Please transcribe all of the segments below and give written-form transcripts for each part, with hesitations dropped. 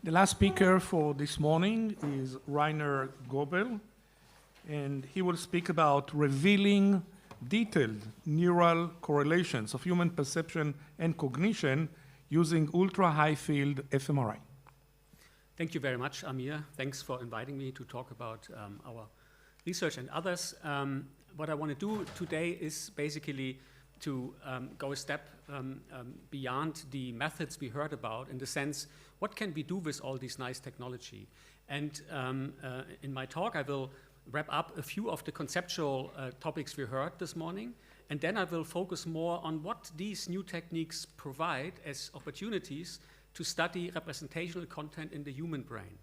The last speaker for this morning is Rainer Goebel, and he will speak about revealing detailed neural correlations of human perception and cognition using ultra-high field fMRI. Thank you very much, Amir. Thanks for inviting me to talk about our research and others. What I want to do today is basically to go a step beyond the methods we heard about, in the sense, what can we do with all this nice technology? And in my talk, I will wrap up a few of the conceptual topics we heard this morning, and then I will focus more on what these new techniques provide as opportunities to study representational content in the human brain.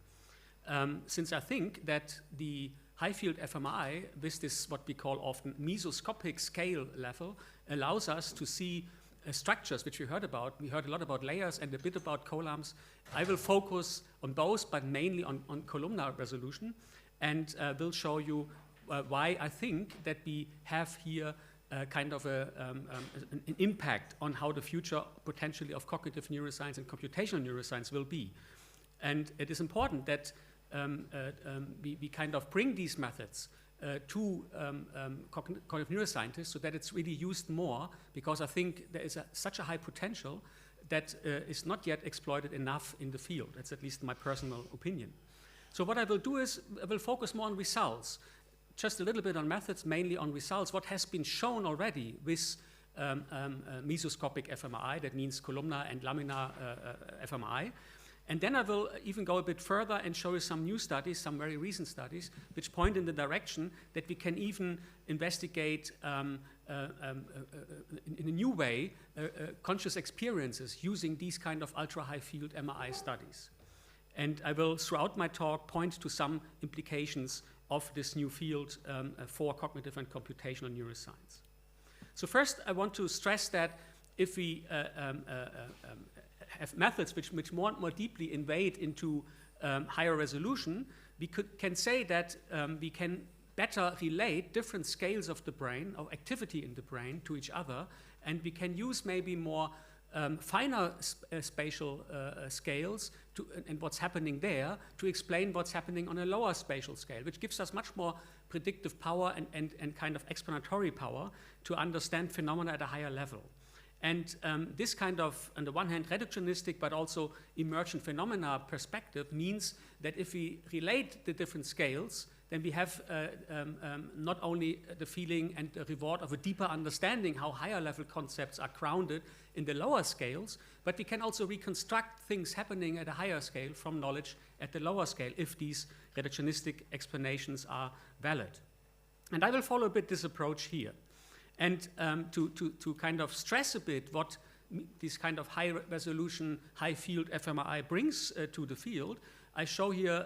Since I think that the high-field fMRI, with this what we call often mesoscopic scale level, allows us to see structures which we heard about. We heard a lot about layers and a bit about columns. I will focus on both, but mainly on columnar resolution, and will show you why I think that we have here kind of an impact on how the future potentially of cognitive neuroscience and computational neuroscience will be. And it is important that we kind of bring these methods to cognitive neuroscientists so that it's really used more, because I think there is such a high potential that is not yet exploited enough in the field. That's at least my personal opinion. So what I will do is I will focus more on results, just a little bit on methods, mainly on results, what has been shown already with mesoscopic fMRI, that means columnar and laminar fMRI. And then I will even go a bit further and show you some new studies, some very recent studies, which point in the direction that we can even investigate in a new way conscious experiences using these kind of ultra-high field MRI studies. And I will, throughout my talk, point to some implications of this new field for cognitive and computational neuroscience. So first, I want to stress that if we have methods which more and more deeply invade into higher resolution, we can say that we can better relate different scales of the brain or activity in the brain to each other, and we can use maybe more finer spatial scales and what's happening there to explain what's happening on a lower spatial scale, which gives us much more predictive power and kind of explanatory power to understand phenomena at a higher level. And this kind of, on the one hand, reductionistic but also emergent phenomena perspective means that if we relate the different scales, then we have not only the feeling and the reward of a deeper understanding how higher level concepts are grounded in the lower scales, but we can also reconstruct things happening at a higher scale from knowledge at the lower scale if these reductionistic explanations are valid. And I will follow a bit this approach here. And to kind of stress a bit what this kind of high resolution, high field fMRI brings to the field, I show here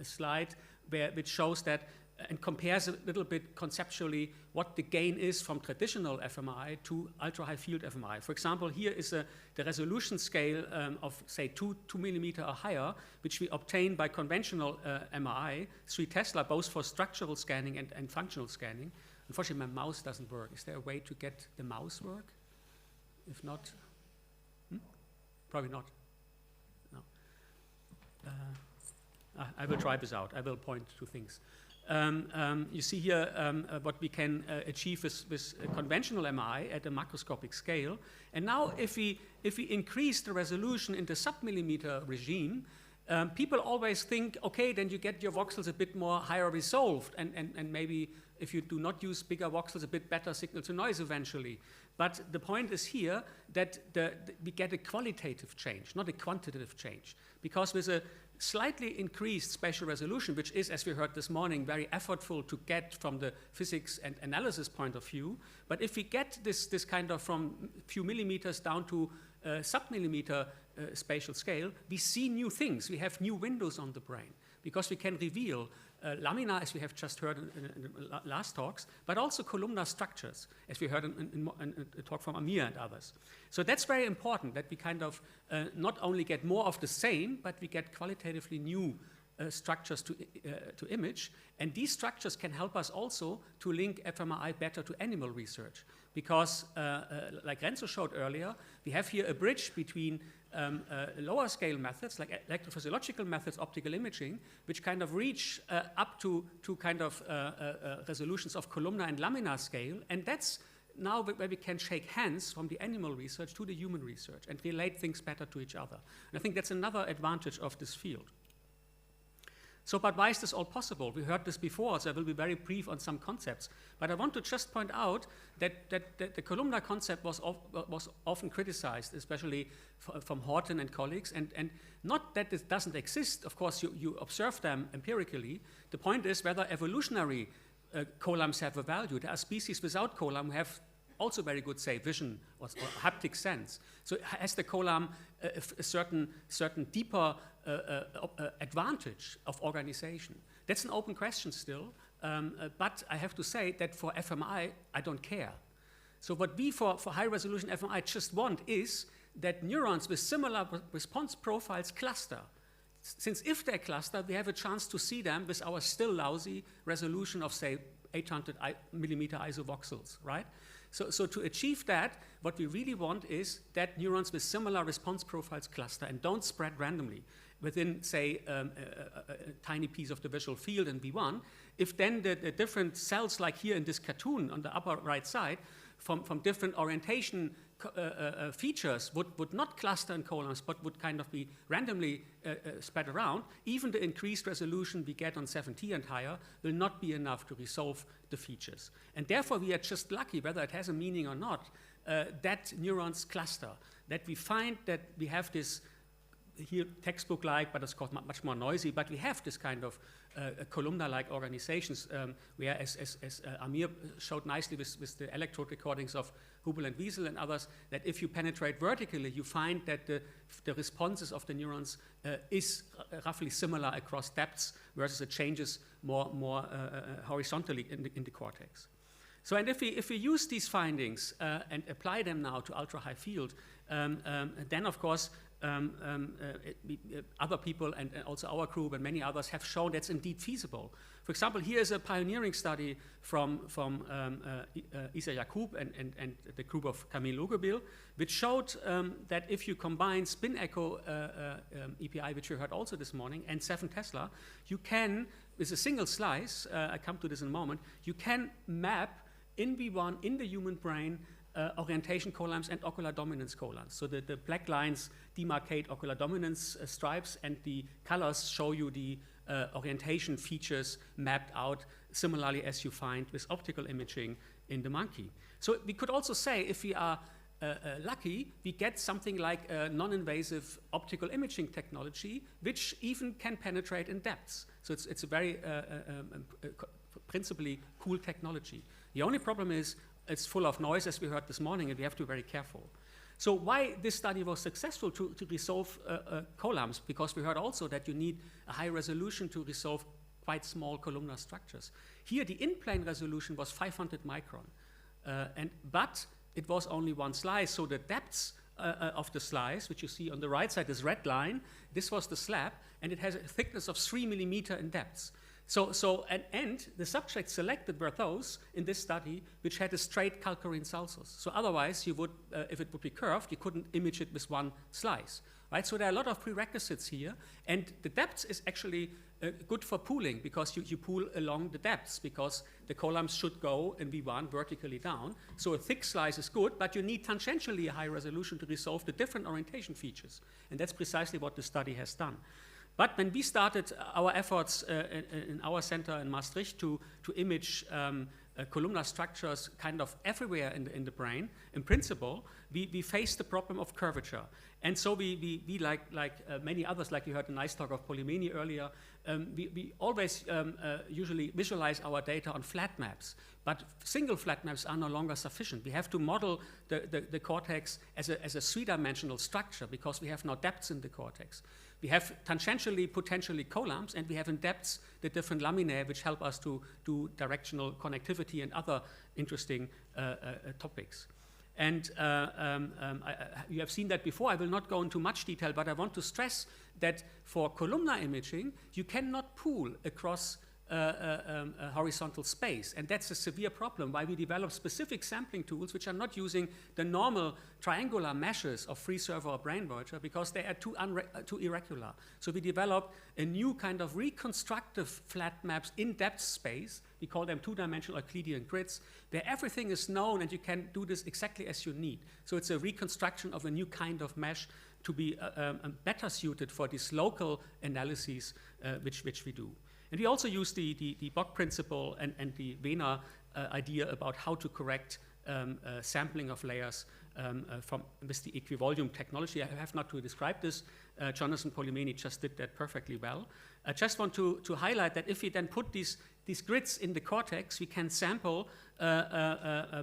a slide which shows that and compares a little bit conceptually what the gain is from traditional fMRI to ultra-high field fMRI. For example, here is the resolution scale of, say, 2 millimeter or higher, which we obtain by conventional MRI, 3 Tesla, both for structural scanning and functional scanning. Unfortunately, my mouse doesn't work. Is there a way to get the mouse work? If not, probably not. No. I will try this out. I will point to things. You see here what we can achieve with conventional MRI at a macroscopic scale. And now if we increase the resolution in the sub-millimeter regime, people always think, okay, then you get your voxels a bit more higher resolved, and maybe if you do not use bigger voxels, a bit better signal to noise eventually. But the point is here that we get a qualitative change, not a quantitative change, because with a slightly increased spatial resolution, which is, as we heard this morning, very effortful to get from the physics and analysis point of view, but if we get this kind of from a few millimeters down to sub-millimeter spatial scale, we see new things. We have new windows on the brain because we can reveal lamina, as we have just heard in the last talks, but also columnar structures, as we heard in a talk from Amir and others. So that's very important, that we kind of not only get more of the same, but we get qualitatively new structures to image. And these structures can help us also to link fMRI better to animal research. Because, like Renzo showed earlier, we have here a bridge between lower scale methods like electrophysiological methods, optical imaging, which kind of reach up to kind of resolutions of columnar and laminar scale. And that's now where we can shake hands from the animal research to the human research and relate things better to each other. And I think that's another advantage of this field. So, but why is this all possible? We heard this before, so I will be very brief on some concepts. But I want to just point out that the columnar concept was often criticized, especially from Horton and colleagues, and not that this doesn't exist. Of course, you observe them empirically. The point is whether evolutionary columns have a value. There are species without column who have also very good, say, vision or haptic sense. So has the column a certain deeper advantage of organization? That's an open question still, but I have to say that for fMRI, I don't care. So what we for high-resolution fMRI just want is that neurons with similar response profiles cluster. Since if they cluster, we have a chance to see them with our still lousy resolution of, say, 800 millimeter isovoxels, right? So to achieve that, what we really want is that neurons with similar response profiles cluster and don't spread randomly within, say, a tiny piece of the visual field in V1. If then the different cells, like here in this cartoon on the upper right side, from different orientation features would not cluster in columns, but would kind of be randomly spread around, even the increased resolution we get on 7T and higher will not be enough to resolve the features. And therefore, we are just lucky, whether it has a meaning or not, that neurons cluster, that we find that we have this, here textbook-like, but it's called much more noisy, but we have this kind of columnar-like organizations where, as Amir showed nicely with the electrode recordings of Goebel and Wiesel and others, that if you penetrate vertically, you find that the responses of the neurons is roughly similar across depths, versus it changes more horizontally in the cortex. So, and if we use these findings and apply them now to ultra-high field, then of course other people and also our group and many others have shown that's indeed feasible. For example, here is a pioneering study from Isa Yacoub and the group of Camille Goebel, which showed that if you combine spin echo EPI, which you heard also this morning, and 7 Tesla, you can, with a single slice, I come to this in a moment, you can map in V1 in the human brain orientation columns and ocular dominance columns. So the black lines demarcate ocular dominance stripes, and the colors show you the orientation features mapped out similarly as you find with optical imaging in the monkey. So we could also say, if we are lucky, we get something like a non-invasive optical imaging technology, which even can penetrate in depths. So it's a very principally cool technology. The only problem is it's full of noise, as we heard this morning, and we have to be very careful. So why this study was successful to resolve columns? Because we heard also that you need a high resolution to resolve quite small columnar structures. Here, the in-plane resolution was 500 micron, but it was only one slice, so the depths of the slice, which you see on the right side, this red line, this was the slab, and it has a thickness of 3 millimeter in depth. And the subjects selected were those in this study which had a straight calcarine sulcus. So otherwise, you would, if it would be curved, you couldn't image it with one slice, right? So there are a lot of prerequisites here, and the depth is actually good for pooling, because you pool along the depths, because the columns should go in V1 vertically down. So a thick slice is good, but you need tangentially a high resolution to resolve the different orientation features, and that's precisely what the study has done. But when we started our efforts in our center in Maastricht to image columnar structures kind of everywhere in the brain, in principle, we faced the problem of curvature. And so we like many others, like you heard a nice talk of Polymeni earlier, we always usually visualize our data on flat maps. But single flat maps are no longer sufficient. We have to model the cortex as a three-dimensional structure, because we have no depths in the cortex. We have tangentially, potentially columns, and we have in depths the different laminae, which help us to do directional connectivity and other interesting topics. And you have seen that before. I will not go into much detail, but I want to stress that for columnar imaging, you cannot pool across horizontal space. And that's a severe problem, why we develop specific sampling tools which are not using the normal triangular meshes of free server or brain merger, because they are too irregular. So we developed a new kind of reconstructive flat maps in depth space. We call them two-dimensional Euclidean grids, where everything is known and you can do this exactly as you need. So it's a reconstruction of a new kind of mesh to be better suited for these local analyses which we do. And we also use the Bock principle and the Wiener idea about how to correct sampling of layers with the equivolume technology. I have not to describe this. Jonathan Polymeni just did that perfectly well. I just want to highlight that if we then put these grids in the cortex, we can sample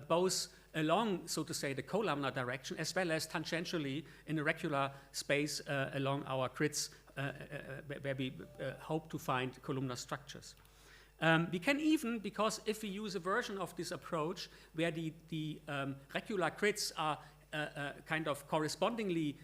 both along, so to say, the columnar direction, as well as tangentially in a regular space along our grids where we hope to find columnar structures. We can even, because if we use a version of this approach where the regular grids are kind of correspondingly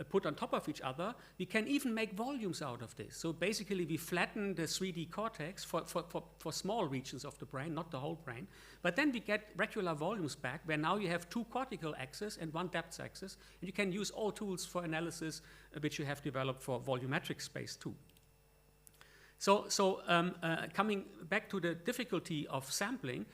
put on top of each other, we can even make volumes out of this. So basically we flatten the 3D cortex for small regions of the brain, not the whole brain, but then we get regular volumes back, where now you have two cortical axes and one depth axis, and you can use all tools for analysis which you have developed for volumetric space too. So coming back to the difficulty of sampling,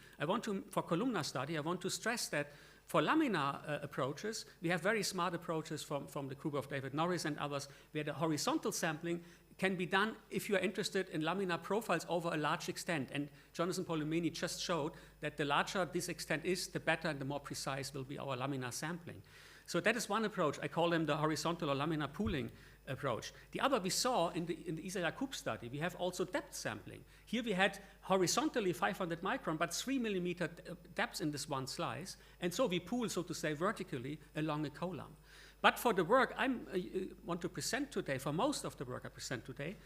for columnar study, I want to stress that for laminar approaches, we have very smart approaches from the group of David Norris and others, where the horizontal sampling can be done if you are interested in laminar profiles over a large extent. And Jonathan Polymeni just showed that the larger this extent is, the better and the more precise will be our laminar sampling. So that is one approach. I call them the horizontal or laminar pooling approach. The other we saw in the Isa Yacoub study, we have also depth sampling. Here we had horizontally 500 micron, but 3 millimeter depth in this one slice. And so we pool, so to say, vertically along a column. But for the work I want to present today, for most of the work I present today,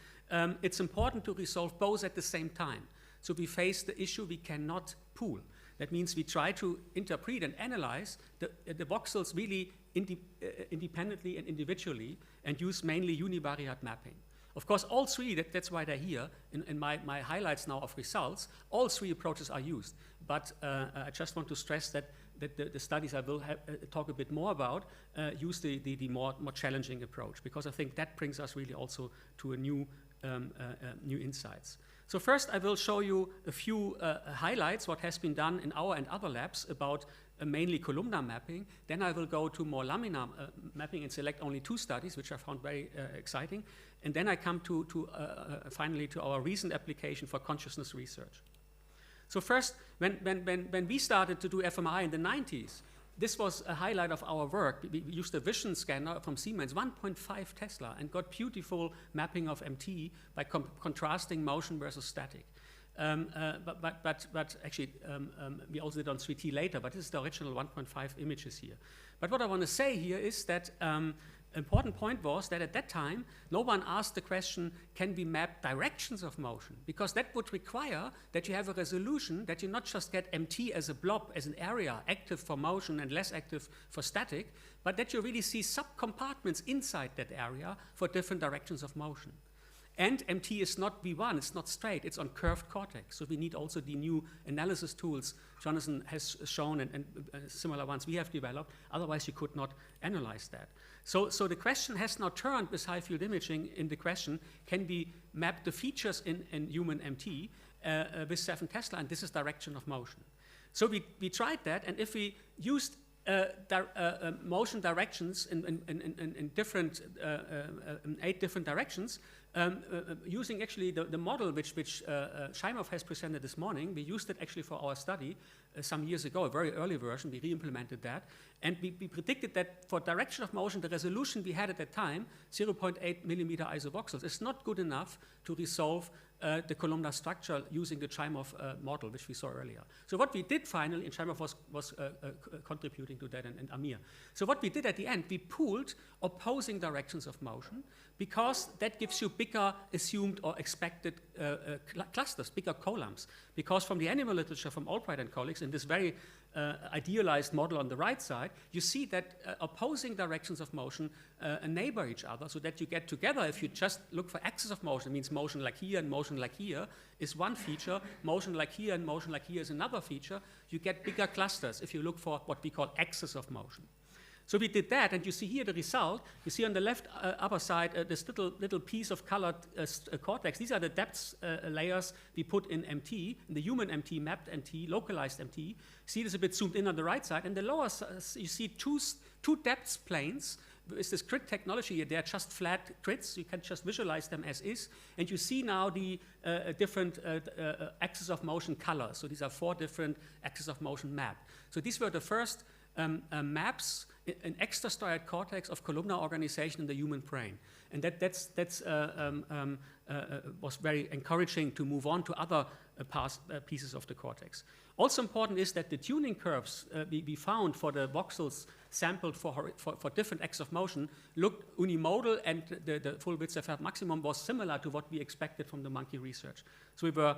it's important to resolve both at the same time. So we face the issue we cannot pool. That means we try to interpret and analyze the voxels really independently and individually, and use mainly univariate mapping. Of course, all three, that's why they're here, in my highlights now of results, all three approaches are used. But I just want to stress that the studies I will talk a bit more about use the more challenging approach, because I think that brings us really also to a new insights. So first, I will show you a few highlights, what has been done in our and other labs about mainly columnar mapping. Then I will go to more laminar mapping and select only two studies, which I found very exciting. And then I come finally to our recent application for consciousness research. So first, when we started to do fMRI in the 90s, this was a highlight of our work. We used a vision scanner from Siemens, 1.5 Tesla, and got beautiful mapping of MT by contrasting motion versus static. But actually, we also did on 3T later, but this is the original 1.5 images here. But what I want to say here is that important point was that at that time, no one asked the question, can we map directions of motion? Because that would require that you have a resolution that you not just get MT as a blob, as an area, active for motion and less active for static, but that you really see subcompartments inside that area for different directions of motion. And MT is not V1, it's not straight, it's on curved cortex. So we need also the new analysis tools Jonathan has shown and similar ones we have developed. Otherwise, you could not analyze that. So the question has now turned with high field imaging in the question, can we map the features in human MT with 7 Tesla, and this is direction of motion. So we tried that, and if we used motion directions in different 8 different directions, using actually the model which Scheimhoff has presented this morning. We used it actually for our study some years ago, a very early version. We re-implemented that. And we predicted that for direction of motion, the resolution we had at that time, 0.8 millimeter isovoxels, is not good enough to resolve the columnar structure using the Scheimhoff model, which we saw earlier. So what we did finally, and Scheimhoff was contributing to that, and Amir. So what we did at the end, we pooled opposing directions of motion, because that gives you bigger assumed or expected clusters, bigger columns. Because from the animal literature, from Albright and colleagues, in this very idealized model on the right side, you see that opposing directions of motion neighbor each other, so that you get together. If you just look for axis of motion, it means motion like here and motion like here is one feature, motion like here and motion like here is another feature. You get bigger clusters if you look for what we call axis of motion. So we did that, and you see here the result. You see on the left upper side this little piece of colored cortex. These are the depth layers we put in MT, in the human MT, mapped MT, localized MT. See this a bit zoomed in on the right side. And the lower side, you see two depth planes. With this grid technology here, they're just flat grids. You can just visualize them as is. And you see now the different axis of motion colors. So these are 4 different axes of motion mapped. So these were the first maps an extrastriate cortex of columnar organization in the human brain. And that was very encouraging to move on to other pieces of the cortex. Also important is that the tuning curves we found for the voxels sampled for different axes of motion looked unimodal, and the full width FR maximum was similar to what we expected from the monkey research. So we were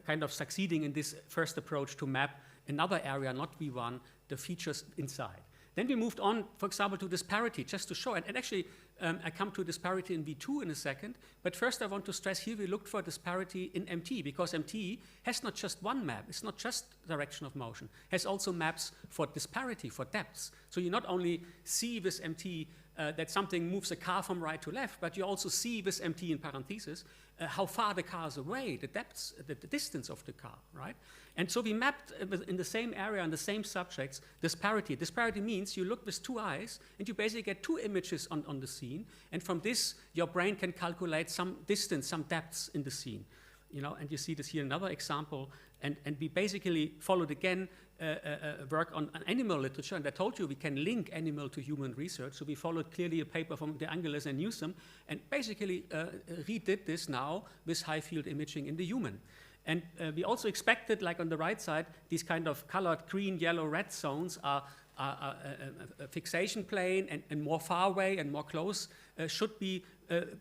kind of succeeding in this first approach to map another area, not V1, the features inside. Then we moved on, for example, to disparity, just to show, and actually I come to disparity in V2 in a second, but first I want to stress here we looked for disparity in MT, because MT has not just one map, it's not just direction of motion, has also maps for disparity, for depths. So you not only see with MT that something moves a car from right to left, but you also see with MT in parentheses how far the car is away, the depths, the distance of the car, right? And so we mapped in the same area and the same subjects disparity. Disparity means you look with 2 eyes and you basically get 2 images on the scene, and from this your brain can calculate some distance, some depths in the scene. You know, and you see this here, another example, and we basically followed again work on animal literature, and I told you we can link animal to human research, so we followed clearly a paper from De Angelis and Newsom, and basically redid this now with high field imaging in the human. And we also expected, like on the right side, these kind of colored green, yellow, red zones are a fixation plane, and more far away and more close should be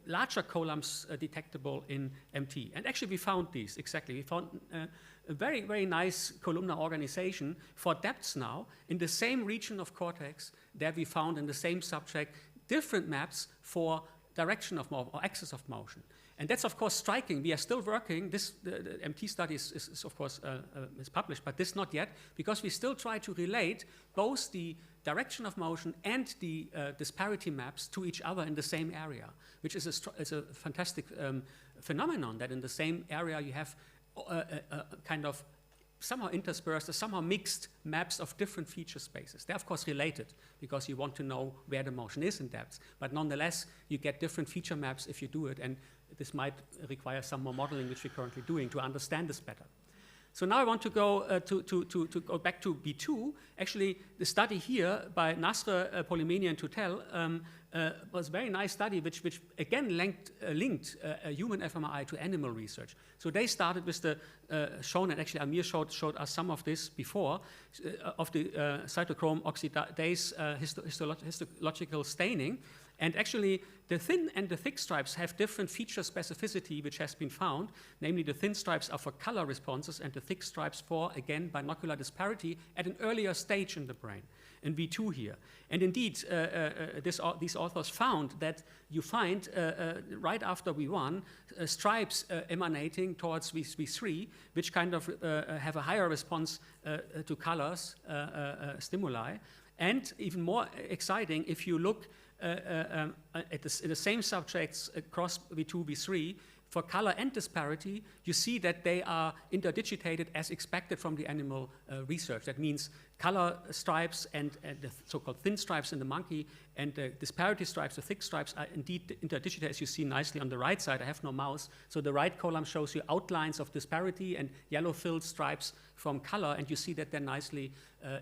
larger columns detectable in MT. And actually we found these, exactly. We found a very, very nice columnar organization for depths now in the same region of cortex that we found in the same subject different maps for direction of motion or axis of motion. And that's, of course, striking. We are still working. The MT study is of course, is published, but this not yet, because we still try to relate both the direction of motion and the disparity maps to each other in the same area, which is a fantastic phenomenon, that in the same area you have kind of somehow interspersed or somehow mixed maps of different feature spaces. They're, of course, related because you want to know where the motion is in depth, but nonetheless, you get different feature maps if you do it, and this might require some more modeling, which we're currently doing, to understand this better. So now I want to go to go back to B2. Actually, the study here by Nasr, Polimeni, and Tutel was a very nice study, which again linked human fMRI to animal research. So they started with the shown, and actually Amir showed us some of this before, of the cytochrome oxidase histological staining. And actually, the thin and the thick stripes have different feature specificity, which has been found. Namely, the thin stripes are for color responses, and the thick stripes for, again, binocular disparity at an earlier stage in the brain, in V2 here. And indeed, these authors found that you find, right after V1, stripes emanating towards V3, which kind of have a higher response to colors, stimuli. And even more exciting, if you look at the same subjects across V2, V3, for color and disparity, you see that they are interdigitated as expected from the animal research. That means color stripes and the so-called thin stripes in the monkey, and the disparity stripes, the thick stripes, are indeed interdigitated, as you see nicely on the right side. I have no mouse. So the right column shows you outlines of disparity and yellow-filled stripes from color, and you see that they're nicely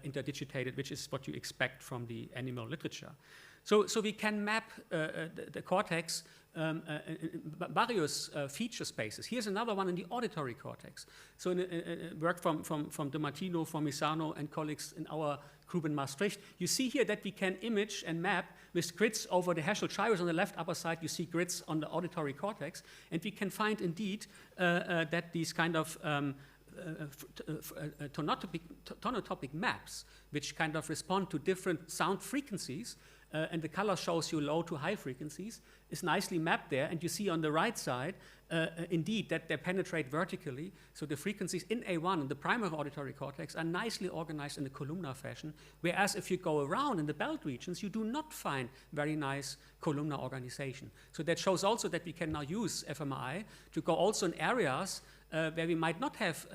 interdigitated, which is what you expect from the animal literature. So we can map the cortex in various feature spaces. Here's another one in the auditory cortex. So in work from De Martino, Formisano, and colleagues in our group in Maastricht, you see here that we can image and map with grids over the Herschel gyrus. On the left upper side, you see grids on the auditory cortex, and we can find indeed that these kind of tonotopic maps, which kind of respond to different sound frequencies, and the color shows you low to high frequencies, is nicely mapped there. And you see on the right side, indeed, that they penetrate vertically. So the frequencies in A1, in the primary auditory cortex, are nicely organized in a columnar fashion, whereas if you go around in the belt regions, you do not find very nice columnar organization. So that shows also that we can now use fMRI to go also in areas where we might not have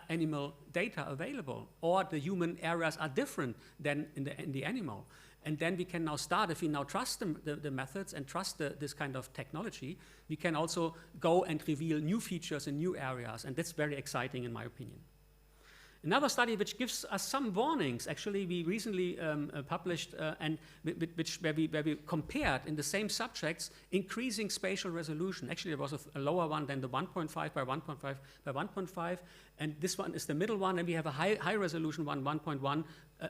animal data available, or the human areas are different than in the animal. And then we can now start, if we now trust the methods and trust this kind of technology, we can also go and reveal new features in new areas, and that's very exciting in my opinion. Another study which gives us some warnings, actually we recently published, where we compared in the same subjects increasing spatial resolution. Actually, there was a lower one than the 1.5 by 1.5 by 1.5, and this one is the middle one, and we have a high resolution one, 1.1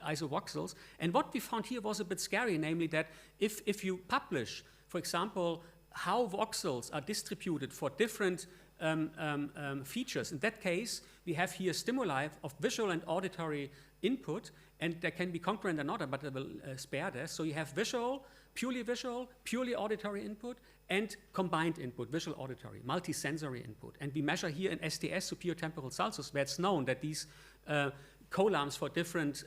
isovoxels. And what we found here was a bit scary, namely that if you publish, for example, how voxels are distributed for different features. In that case, we have here stimuli of visual and auditory input, and there can be concurrent and not, but I will spare this. So you have purely auditory input, and combined input, visual auditory, multisensory input. And we measure here in STS, superior temporal sulcus, where it's known that these columns for different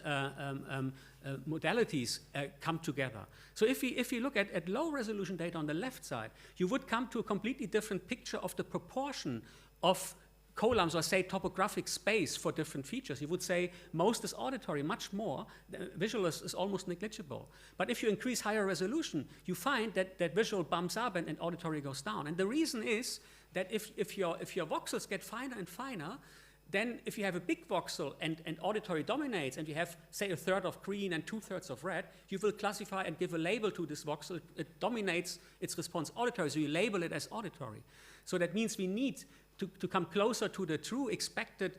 modalities come together. So if you look at low resolution data on the left side, you would come to a completely different picture of the proportion of columns, or say topographic space for different features. You would say most is auditory, much more. Visual is almost negligible. But if you increase higher resolution, you find that visual bumps up and auditory goes down. And the reason is that if your voxels get finer and finer, then if you have a big voxel and auditory dominates, and you have, say, 1/3 of green and 2/3 of red, you will classify and give a label to this voxel. It dominates its response auditory, so you label it as auditory. So that means we need to come closer to the true expected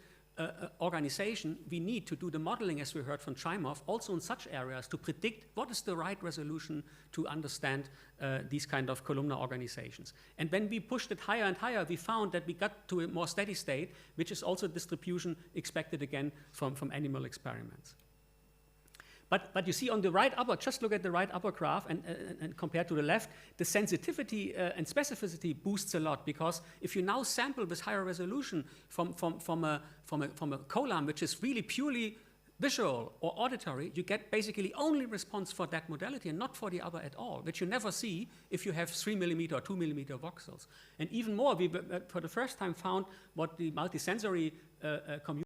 organization. We need to do the modeling, as we heard from Chaimov, also in such areas to predict what is the right resolution to understand these kind of columnar organizations. And when we pushed it higher and higher, we found that we got to a more steady state, which is also distribution expected again from animal experiments. But you see on the right upper, just look at the right upper graph and compared to the left, the sensitivity and specificity boosts a lot, because if you now sample with higher resolution from a column which is really purely visual or auditory, you get basically only response for that modality and not for the other at all, which you never see if you have 3 millimeter or 2 millimeter voxels. And even more, we for the first time found what the multisensory community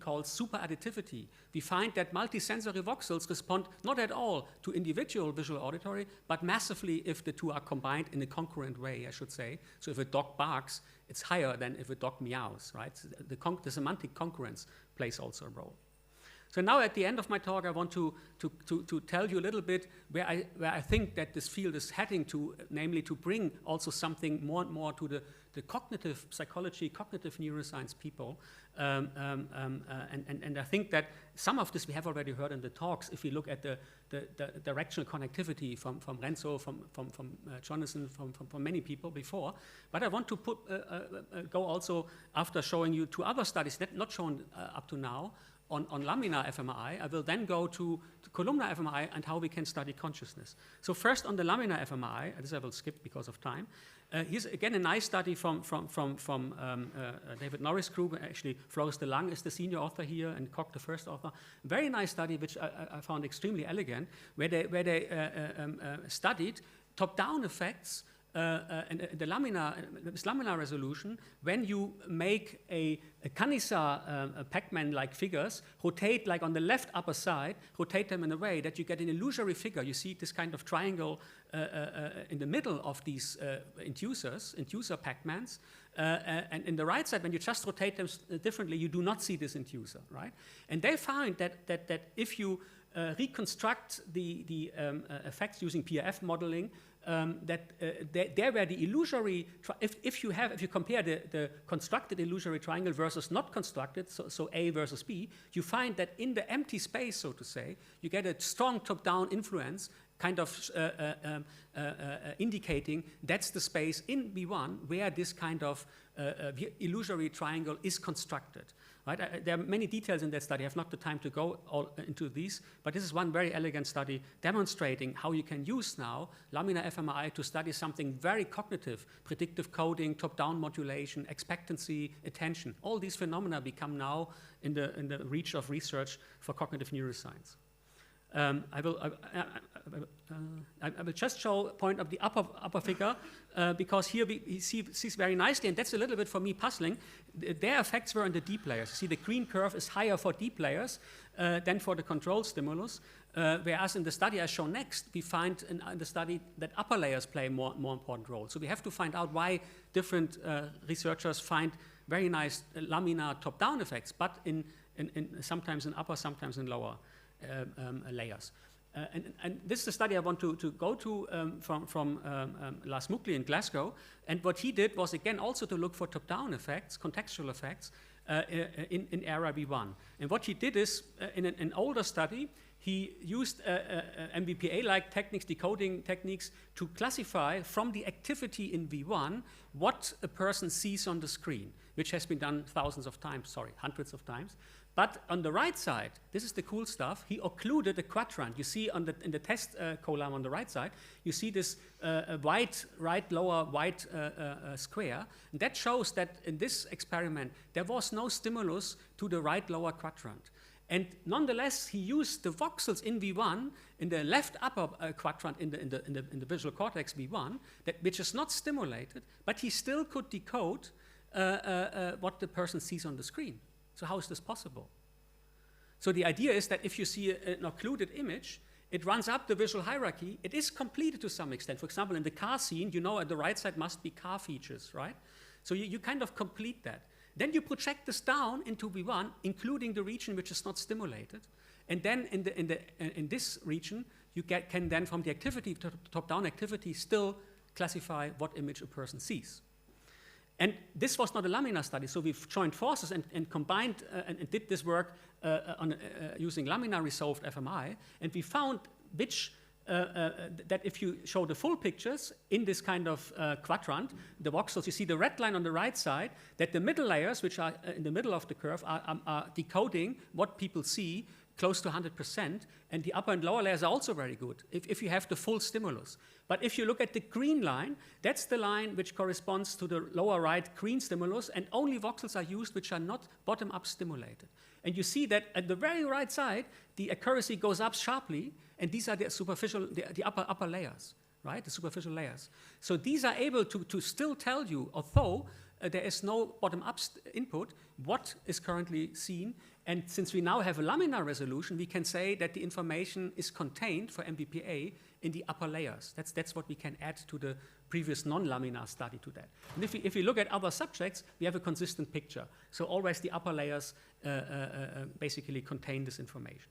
called superadditivity. We find that multisensory voxels respond not at all to individual visual auditory, but massively if the two are combined in a concurrent way, I should say. So if a dog barks, it's higher than if a dog meows, right? So the semantic concurrence plays also a role. So now at the end of my talk, I want to tell you a little bit where I think that this field is heading to, namely to bring also something more and more to the cognitive psychology, cognitive neuroscience people. And I think that some of this we have already heard in the talks. If we look at the directional connectivity from Renzo, from Jonathan, from many people before. But I want to go also, after showing you 2 other studies not shown up to now, on laminar fMRI. I will then go to columnar fMRI and how we can study consciousness. So first on the laminar fMRI, this I will skip because of time. Here's again a nice study from David Norris' group. Actually, Floris de Lang is the senior author here, and Koch the first author. Very nice study, which I found extremely elegant, where they studied top-down effects and the laminar resolution when you make a Canisa Pac-Man-like figures, rotate like on the left upper side, rotate them in a way that you get an illusory figure. You see this kind of triangle in the middle of these inducer Pac-Mans. And in the right side, when you just rotate them differently, you do not see this inducer, right? And they found that if you reconstruct the effects using PRF modeling, there where the illusory, if you compare the constructed illusory triangle versus not constructed, so A versus B, you find that in the empty space, so to say, you get a strong top-down influence kind of indicating that's the space in V1 where this kind of illusory triangle is constructed. Right? There are many details in that study. I have not the time to go all into these, but this is one very elegant study demonstrating how you can use now laminar fMRI to study something very cognitive, predictive coding, top-down modulation, expectancy, attention. All these phenomena become now in the reach of research for cognitive neuroscience. I will just show a point of the upper figure because here he sees very nicely, and that's a little bit for me puzzling. Their effects were in the deep layers. You see, the green curve is higher for deep layers than for the control stimulus, whereas in the study I show next, we find in the study that upper layers play a more important role. So we have to find out why different researchers find very nice laminar top-down effects, but in sometimes in upper, sometimes in lower layers. And this is the study I want to go to from Lars Mukli in Glasgow. And what he did was, again, also to look for top-down effects, contextual effects, in area V1. And what he did is, in an older study, he used MBPA-like techniques, decoding techniques, to classify from the activity in V1 what a person sees on the screen, which has been done hundreds of times. But on the right side, this is the cool stuff, he occluded a quadrant. You see in the test column on the right side, you see this lower white square. And that shows that in this experiment, there was no stimulus to the right lower quadrant. And nonetheless, he used the voxels in V1, in the left upper quadrant in the visual cortex V1, which is not stimulated, but he still could decode what the person sees on the screen. So how is this possible? So the idea is that if you see an occluded image, it runs up the visual hierarchy. It is completed to some extent. For example, in the car scene, you know at the right side must be car features, right? So you kind of complete that. Then you project this down into V1, including the region which is not stimulated. And then in this region, you can then from the activity, top-down activity, still classify what image a person sees. And this was not a laminar study, so we've joined forces and combined and did this work using laminar resolved fMRI, and we found that if you show the full pictures in this kind of quadrant, the voxels, you see the red line on the right side, that the middle layers, which are in the middle of the curve, are decoding what people see close to 100%, and the upper and lower layers are also very good if you have the full stimulus. But if you look at the green line, that's the line which corresponds to the lower right green stimulus, and only voxels are used which are not bottom-up stimulated. And you see that at the very right side, the accuracy goes up sharply, and these are the superficial, the upper layers, right? The superficial layers. So these are able to still tell you, although there is no bottom-up input, what is currently seen. And since we now have a laminar resolution, we can say that the information is contained for MBPA in the upper layers. That's what we can add to the previous non-laminar study to that. And if we look at other subjects, we have a consistent picture. So always the upper layers basically contain this information.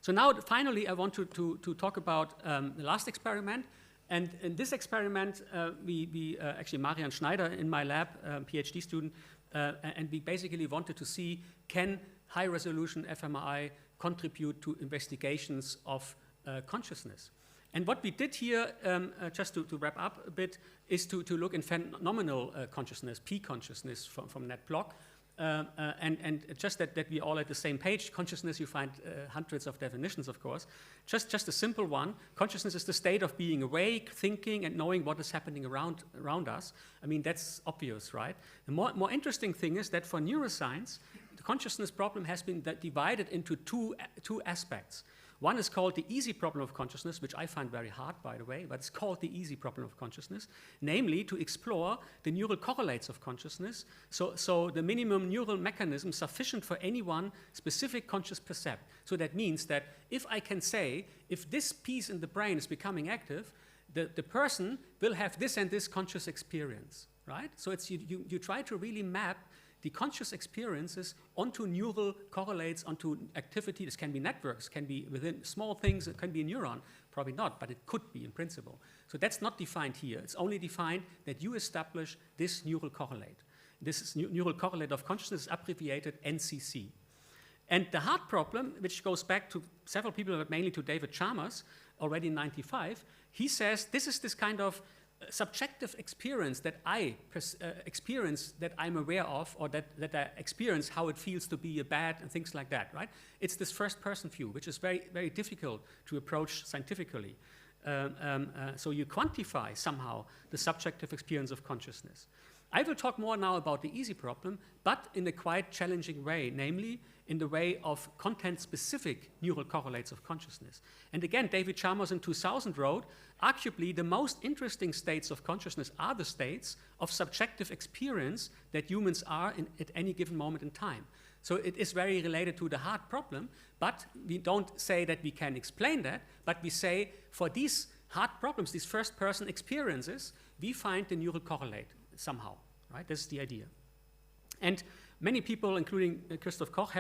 So now, finally, I want to talk about the last experiment. And in this experiment, actually Marian Schneider in my lab, PhD student, and we basically wanted to see, can high-resolution fMRI contribute to investigations of consciousness? And what we did here, just to wrap up a bit, is to look in phenomenal consciousness, P-consciousness from that block. And just that we're all at the same page. Consciousness, you find hundreds of definitions, of course. Just a simple one. Consciousness is the state of being awake, thinking, and knowing what is happening around us. I mean, that's obvious, right? The more interesting thing is that for neuroscience, the consciousness problem has been divided into two aspects. One is called the easy problem of consciousness, which I find very hard, by the way, but it's called the easy problem of consciousness, namely to explore the neural correlates of consciousness, so the minimum neural mechanism sufficient for any one specific conscious percept. So that means that if I can say, if this piece in the brain is becoming active, the person will have this and this conscious experience, right? So it's you try to really map the conscious experiences onto neural correlates, onto activity. This can be networks, can be within small things, it can be a neuron. Probably not, but it could be in principle. So that's not defined here. It's only defined that you establish this neural correlate. This neural correlate of consciousness is abbreviated NCC. And the hard problem, which goes back to several people, but mainly to David Chalmers, already in 1995, he says this is this kind of subjective experience that I experience, that I'm aware of, or that I experience how it feels to be a bat and things like that, right? It's this first-person view, which is very, very difficult to approach scientifically. So you quantify somehow the subjective experience of consciousness. I will talk more now about the easy problem, but in a quite challenging way, namely in the way of content-specific neural correlates of consciousness. And again, David Chalmers in 2000 wrote, arguably the most interesting states of consciousness are the states of subjective experience that humans are in at any given moment in time. So it is very related to the hard problem, but we don't say that we can explain that, but we say for these hard problems, these first-person experiences, we find the neural correlate somehow, right? This is the idea. And many people, including Christoph Koch,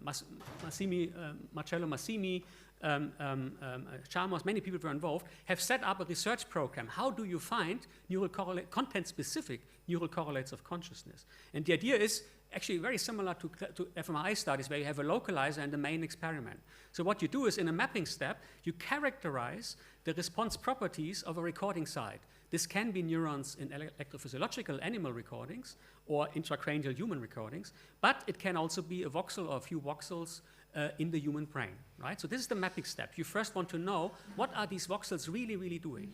Marcello Massimi, Chalmers, many people were involved, have set up a research program. How do you find content-specific neural correlates of consciousness? And the idea is actually very similar to fMRI studies, where you have a localizer and a main experiment. So what you do is, in a mapping step, you characterize the response properties of a recording site. This can be neurons in electrophysiological animal recordings or intracranial human recordings, but it can also be a voxel or a few voxels in the human brain, right? So this is the mapping step. You first want to know what are these voxels really, really doing.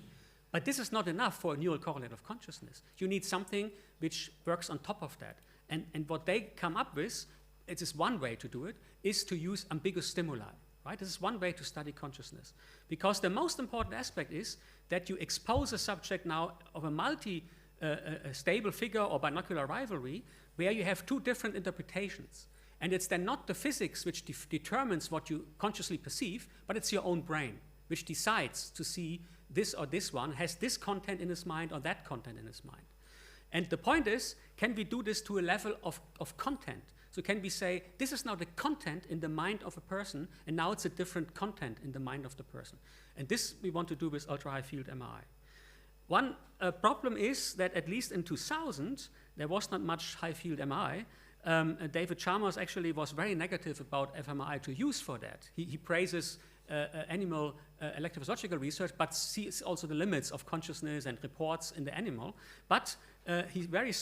But this is not enough for a neural correlate of consciousness. You need something which works on top of that. And what they come up with, it is one way to do it, is to use ambiguous stimuli. Right? This is one way to study consciousness. Because the most important aspect is that you expose a subject now of a multi-stable figure or binocular rivalry where you have two different interpretations. And it's then not the physics which determines what you consciously perceive, but it's your own brain which decides to see this or this one has this content in his mind or that content in his mind. And the point is, can we do this to a level of content? So can we say, this is now the content in the mind of a person, and now it's a different content in the mind of the person. And this we want to do with ultra-high field MRI. One problem is that at least in 2000, there was not much high field MRI. David Chalmers actually was very negative about fMRI to use for that. He praises animal electrophysiological research, but sees also the limits of consciousness and reports in the animal. But he very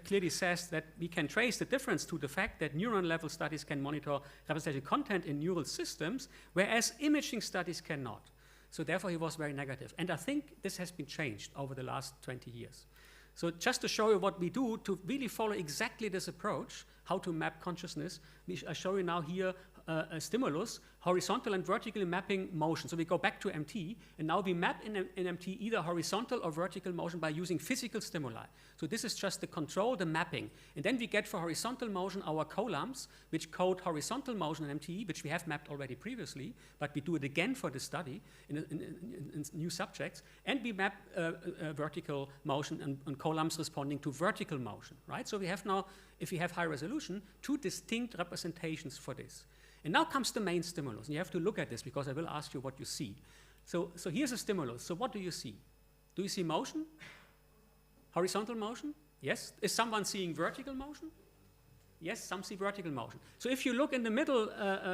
clearly says that we can trace the difference to the fact that neuron-level studies can monitor representative content in neural systems, whereas imaging studies cannot. So therefore, he was very negative. And I think this has been changed over the last 20 years. So just to show you what we do to really follow exactly this approach, how to map consciousness, I show you now here a stimulus, horizontal and vertical mapping motion. So we go back to MT, and now we map in MT either horizontal or vertical motion by using physical stimuli. So this is just the control, the mapping. And then we get for horizontal motion our columns, which code horizontal motion in MT, which we have mapped already previously, but we do it again for the study in new subjects. And we map vertical motion and columns responding to vertical motion, right? So we have now, if we have high resolution, two distinct representations for this. And now comes the main stimulus. And you have to look at this because I will ask you what you see. So here's a stimulus. So what do you see? Do you see motion? Horizontal motion? Yes. Is someone seeing vertical motion? Yes, some see vertical motion. So if you look in the middle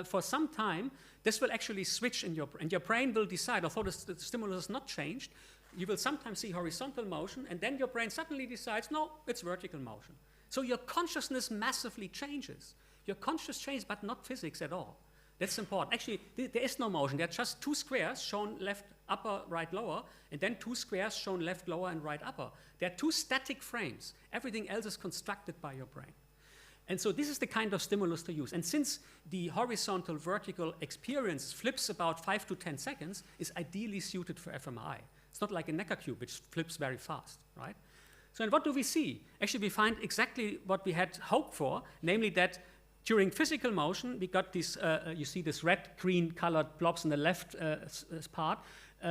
for some time, this will actually switch in your brain. And your brain will decide, although the stimulus is not changed, you will sometimes see horizontal motion, and then your brain suddenly decides, no, it's vertical motion. So your consciousness massively changes. Your conscious changes, but not physics at all. That's important. Actually, there is no motion. There are just two squares shown left, upper, right, lower, and then two squares shown left, lower, and right, upper. There are two static frames. Everything else is constructed by your brain. And so this is the kind of stimulus to use. And since the horizontal vertical experience flips about 5 to 10 seconds, is ideally suited for fMRI. It's not like a Necker cube, which flips very fast, right? So and what do we see? Actually, we find exactly what we had hoped for, namely that during physical motion, we got this, you see this red-green colored blobs in the left part.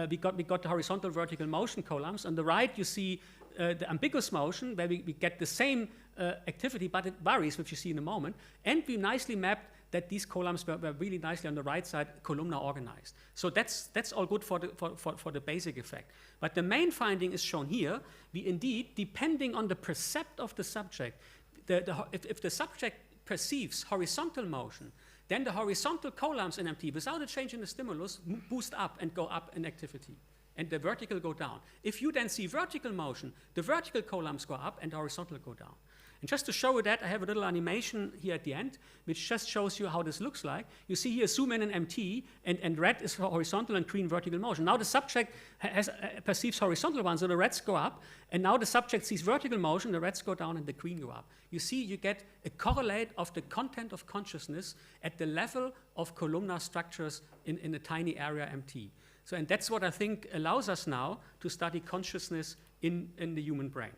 We got the horizontal vertical motion columns. On the right, you see the ambiguous motion, where we get the same activity, but it varies, which you see in a moment. And we nicely mapped that these columns were really nicely on the right side, columnar organized. So that's all good for the basic effect. But the main finding is shown here. We indeed, depending on the percept of the subject, if the subject perceives horizontal motion, then the horizontal columns in MT, without a change in the stimulus, boost up and go up in activity, and the vertical go down. If you then see vertical motion, the vertical columns go up and the horizontal go down. And just to show you that, I have a little animation here at the end, which just shows you how this looks like. You see here, zoom in MT, and red is horizontal and green vertical motion. Now the subject perceives horizontal ones, so the reds go up, and now the subject sees vertical motion, the reds go down and the green go up. You see, you get a correlate of the content of consciousness at the level of columnar structures in a tiny area MT. So, and that's what I think allows us now to study consciousness in the human brain.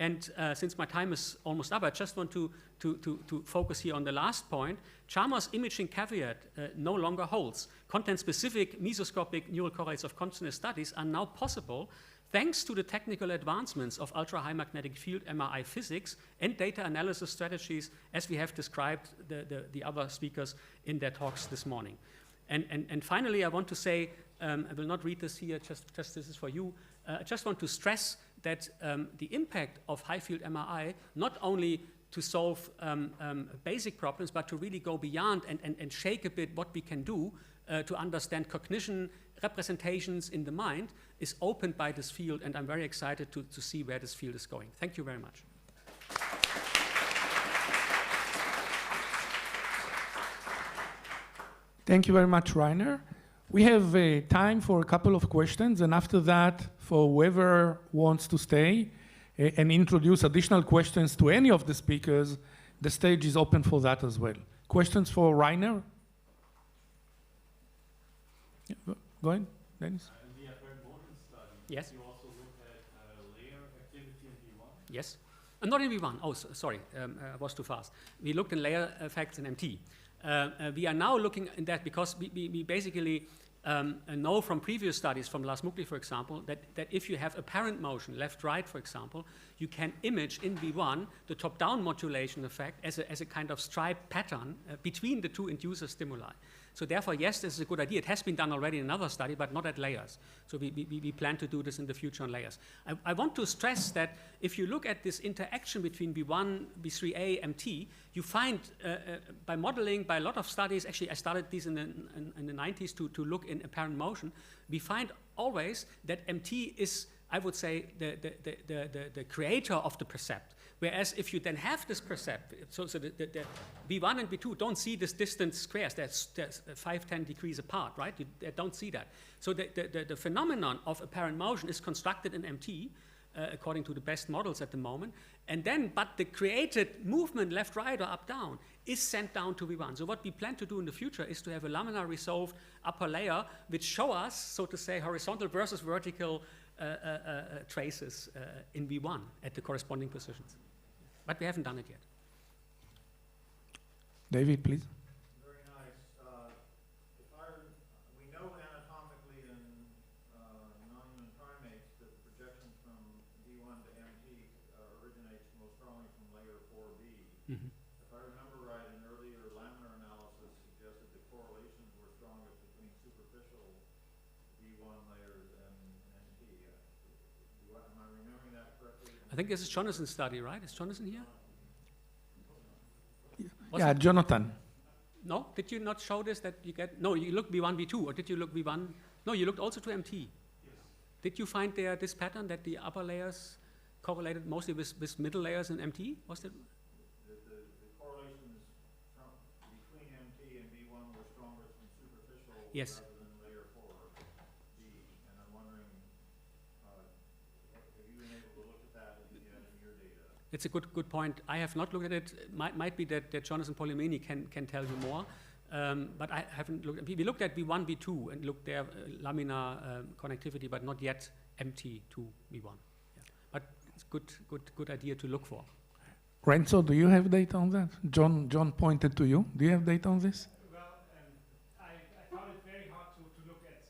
And since my time is almost up, I just want to focus here on the last point. Chalmers' imaging caveat no longer holds. Content-specific mesoscopic neural correlates of consciousness studies are now possible thanks to the technical advancements of ultra-high magnetic field MRI physics and data analysis strategies, as we have described the other speakers in their talks this morning. And finally, I want to say, I will not read this here, just this is for you. I just want to stress that the impact of high-field MRI, not only to solve basic problems, but to really go beyond and shake a bit what we can do to understand cognition, representations in the mind, is opened by this field, and I'm very excited to see where this field is going. Thank you very much. Thank you very much, Rainer. We have time for a couple of questions, and after that, for whoever wants to stay and introduce additional questions to any of the speakers, the stage is open for that as well. Questions for Rainer? Yeah, go ahead, Dennis. In the Verboten study, yes. You also looked at layer activity in V1? Yes. Not in V1. Oh, sorry, I was too fast. We looked in layer effects in MT. We are now looking at that because we basically know from previous studies, from Lars Mukli, for example, that if you have apparent motion, left-right, for example, you can image in V1 the top-down modulation effect as a kind of striped pattern between the two inducer stimuli. So therefore, yes, this is a good idea. It has been done already in another study, but not at layers. So we plan to do this in the future on layers. I want to stress that if you look at this interaction between V1, V3A, MT, you find by modeling, by a lot of studies, actually I started these in the 90s to look in apparent motion, we find always that MT is, I would say, the creator of the percept. Whereas if you then have this percept, so the V1 and V2 don't see this distant squares, there's 5, 10 degrees apart, right? They don't see that. So the phenomenon of apparent motion is constructed in MT, according to the best models at the moment, and then, but the created movement left, right, or up, down is sent down to V1. So what we plan to do in the future is to have a laminar resolved upper layer which show us, so to say, horizontal versus vertical traces in V1 at the corresponding positions. But we haven't done it yet. David, please. Very nice. We know anatomically in non-human primates that the projection from V1 to MT originates most strongly from layer 4B. Mm-hmm. If I remember right, an earlier laminar analysis suggested the correlations were strongest between superficial V1 layers and MT. Am I remembering that correctly? I think this is Jonathan's study, right? Is Jonathan here? Yeah, Jonathan. No? Did you not show this that you get? No, you looked V1, V2, or did you look V1? No, you looked also to MT. Yes. Did you find there this pattern that the upper layers correlated mostly with middle layers in MT? Was it? The correlations between MT and V1 were strongest from superficial Yes. rather than layer 4B. And I'm wondering, have you been able to look at that yet in your data? It's a good point. I have not looked at it. Might be that Jonathan Polimeni can tell you more, but I haven't looked. We looked at V1, V2 and looked there laminar connectivity, but not yet MT to V1. Yeah. But it's good idea to look for. Renzo, do you have data on that? John pointed to you. Do you have data on this? Well, I found it very hard to look at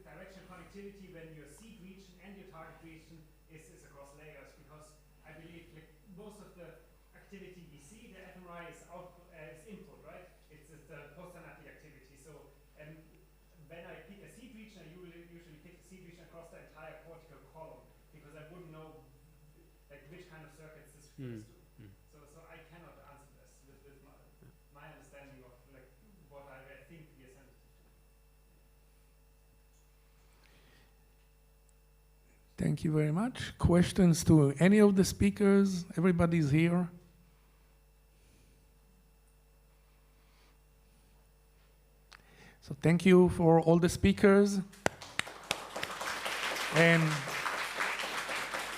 direction connectivity when your seed region and your target region is across layers, because I believe like, most of the activity we see, the fMRI is input, right? It's the post-synaptic activity. So when I pick a seed region, I usually pick the seed region across the entire cortical column, because I wouldn't know like which kind of circuits this refers to. So I Thank you very much. Questions to any of the speakers? Everybody's here. So thank you for all the speakers. And